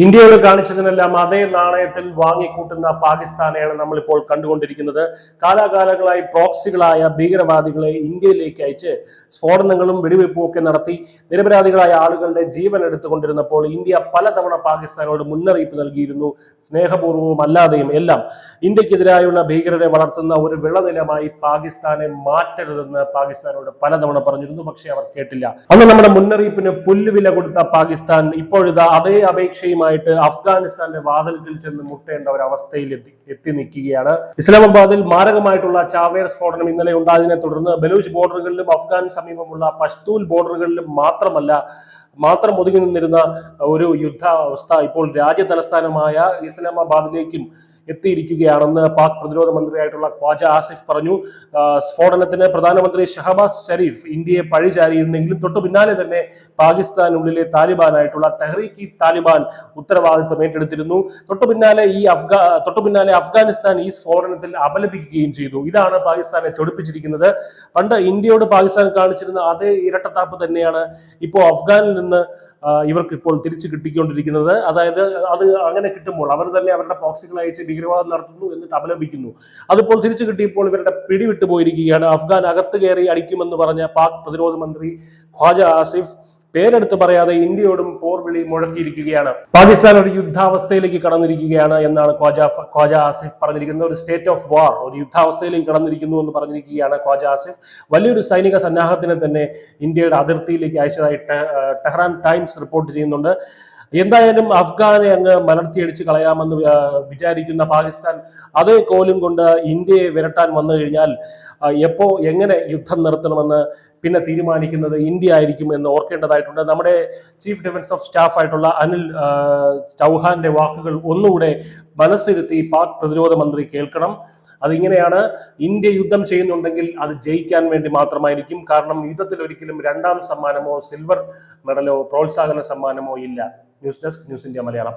ഇന്ത്യയോട് കാണിച്ചതിനെല്ലാം അതേ നാണയത്തിൽ വാങ്ങിക്കൂട്ടുന്ന പാകിസ്ഥാനെയാണ് നമ്മളിപ്പോൾ കണ്ടുകൊണ്ടിരിക്കുന്നത്. കാലാകാലങ്ങളായി പ്രോക്സികളായ ഭീകരവാദികളെ ഇന്ത്യയിലേക്ക് അയച്ച് സ്ഫോടനങ്ങളും വെടിവെപ്പും ഒക്കെ നടത്തി നിരപരാധികളായ ആളുകളുടെ ജീവൻ എടുത്തുകൊണ്ടിരുന്നപ്പോൾ ഇന്ത്യ പലതവണ പാകിസ്ഥാനോട് മുന്നറിയിപ്പ് നൽകിയിരുന്നു. സ്നേഹപൂർവ്വവും അല്ലാതെയും എല്ലാം ഇന്ത്യക്കെതിരായുള്ള ഭീകരരെ വളർത്തുന്ന ഒരു വിളനിലമായി പാകിസ്ഥാനെ മാറ്റരുതെന്ന് പാകിസ്ഥാനോട് പലതവണ പറഞ്ഞിരുന്നു. പക്ഷെ അവർ കേട്ടില്ല. അന്ന് നമ്മുടെ മുന്നറിയിപ്പിന് പുല്ലുവില കൊടുത്ത പാകിസ്ഥാൻ ഇപ്പോഴിതാ അതേ അപേക്ഷയും അഫ്ഗാനിസ്ഥാന്റെ വാതിൽക്കൽ ചെന്ന് മുട്ടേണ്ട ഒരു അവസ്ഥയിൽ എത്തി നിൽക്കുകയാണ്. ഇസ്ലാമാബാദിൽ മാരകമായിട്ടുള്ള ചാവേർ സ്ഫോടനം ഇന്നലെ ഉണ്ടായതിനെ തുടർന്ന് ബലൂച്ച് ബോർഡറുകളിലും അഫ്ഗാൻ സമീപമുള്ള പഷ്തൂൽ ബോർഡറുകളിലും മാത്രം ഒതുങ്ങി നിന്നിരുന്ന ഒരു യുദ്ധാവസ്ഥ ഇപ്പോൾ രാജ്യ തലസ്ഥാനമായ ഇസ്ലാമാബാദിലേക്കും എത്തിയിരിക്കുകയാണെന്ന് പാക് പ്രതിരോധ മന്ത്രിയായിട്ടുള്ള ഖ്വാജ ആസിഫ് പറഞ്ഞു. സ്ഫോടനത്തിന് പ്രധാനമന്ത്രി ഷഹബാസ് ഷരീഫ് ഇന്ത്യയെ പഴിചാരിയിരുന്നെങ്കിലും തൊട്ടു പിന്നാലെ തന്നെ പാകിസ്ഥാനുള്ളിലെ താലിബാനായിട്ടുള്ള തെഹ്രീക്ക് താലിബാൻ ഉത്തരവാദിത്വം ഏറ്റെടുത്തിരുന്നു. തൊട്ടു പിന്നാലെ അഫ്ഗാനിസ്ഥാൻ ഈ സ്ഫോടനത്തിൽ അപലപിക്കുകയും ചെയ്തു. ഇതാണ് പാകിസ്ഥാനെ ചൊടിപ്പിച്ചിരിക്കുന്നത്. പണ്ട് ഇന്ത്യയോട് പാകിസ്ഥാൻ കാണിച്ചിരുന്ന അതേ ഇരട്ടത്താപ്പ് തന്നെയാണ് ഇപ്പോൾ അഫ്ഗാനിൽ നിന്ന് ഇവർക്ക് ഇപ്പോൾ തിരിച്ചു കിട്ടിക്കൊണ്ടിരിക്കുന്നത്. അതായത് അത് അങ്ങനെ കിട്ടുമ്പോൾ അവർ തന്നെ അവരുടെ പ്രോക്സികൾ അയച്ച് ഭീകരവാദം നടത്തുന്നു എന്നിട്ട് അപലപിക്കുന്നു. അതിപ്പോൾ തിരിച്ചു കിട്ടിയപ്പോൾ ഇവരുടെ പിടിവിട്ടു പോയിരിക്കുകയാണ്. അഫ്ഗാൻ അകത്ത് കയറി അടിക്കുമെന്ന് പറഞ്ഞ പാക് പ്രതിരോധ മന്ത്രി ഖ്വാജ ആസിഫ് പേരെടുത്ത് പറയാതെ ഇന്ത്യയോടും പോർവിളി മുഴക്കിയിരിക്കുകയാണ്. പാകിസ്ഥാൻ ഒരു യുദ്ധാവസ്ഥയിലേക്ക് കടന്നിരിക്കുകയാണ് എന്നാണ് ഖ്വാജ ആസിഫ് പറഞ്ഞിരിക്കുന്നത്. ഒരു സ്റ്റേറ്റ് ഓഫ് വാർ, ഒരു യുദ്ധാവസ്ഥയിലേക്ക് കടന്നിരിക്കുന്നു എന്ന് പറഞ്ഞിരിക്കുകയാണ് ഖ്വാജ ആസിഫ്. വലിയൊരു സൈനിക സന്നാഹത്തിനെ തന്നെ ഇന്ത്യയുടെ അതിർത്തിയിലേക്ക് അയച്ചതായിട്ട് ടെഹ്റാൻ ടൈംസ് റിപ്പോർട്ട് ചെയ്യുന്നുണ്ട്. എന്തായാലും അഫ്ഗാനെ അങ്ങ് മലർത്തിയടിച്ച് കളയാമെന്ന് വിചാരിക്കുന്ന പാകിസ്ഥാൻ അതേ കോലും കൊണ്ട് ഇന്ത്യയെ വിരട്ടാൻ വന്നു കഴിഞ്ഞാൽ എങ്ങനെ യുദ്ധം നിർത്തണമെന്ന് പിന്നെ തീരുമാനിക്കുന്നത് ഇന്ത്യ ആയിരിക്കും എന്ന് ഓർക്കേണ്ടതായിട്ടുണ്ട്. നമ്മുടെ ചീഫ് ഡിഫൻസ് ഓഫ് സ്റ്റാഫ് ആയിട്ടുള്ള അനിൽ ചൗഹാന്റെ വാക്കുകൾ ഒന്നുകൂടെ മനസ്സിരുത്തി പാക് പ്രതിരോധ മന്ത്രി കേൾക്കണം. അതിങ്ങനെയാണ്: ഇന്ത്യ യുദ്ധം ചെയ്യുന്നുണ്ടെങ്കിൽ അത് ജയിക്കാൻ വേണ്ടി മാത്രമായിരിക്കും. കാരണം യുദ്ധത്തിൽ ഒരിക്കലും രണ്ടാം സമ്മാനമോ സിൽവർ മെഡലോ പ്രോത്സാഹന സമ്മാനമോ ഇല്ല. News desk, news India Malayalam.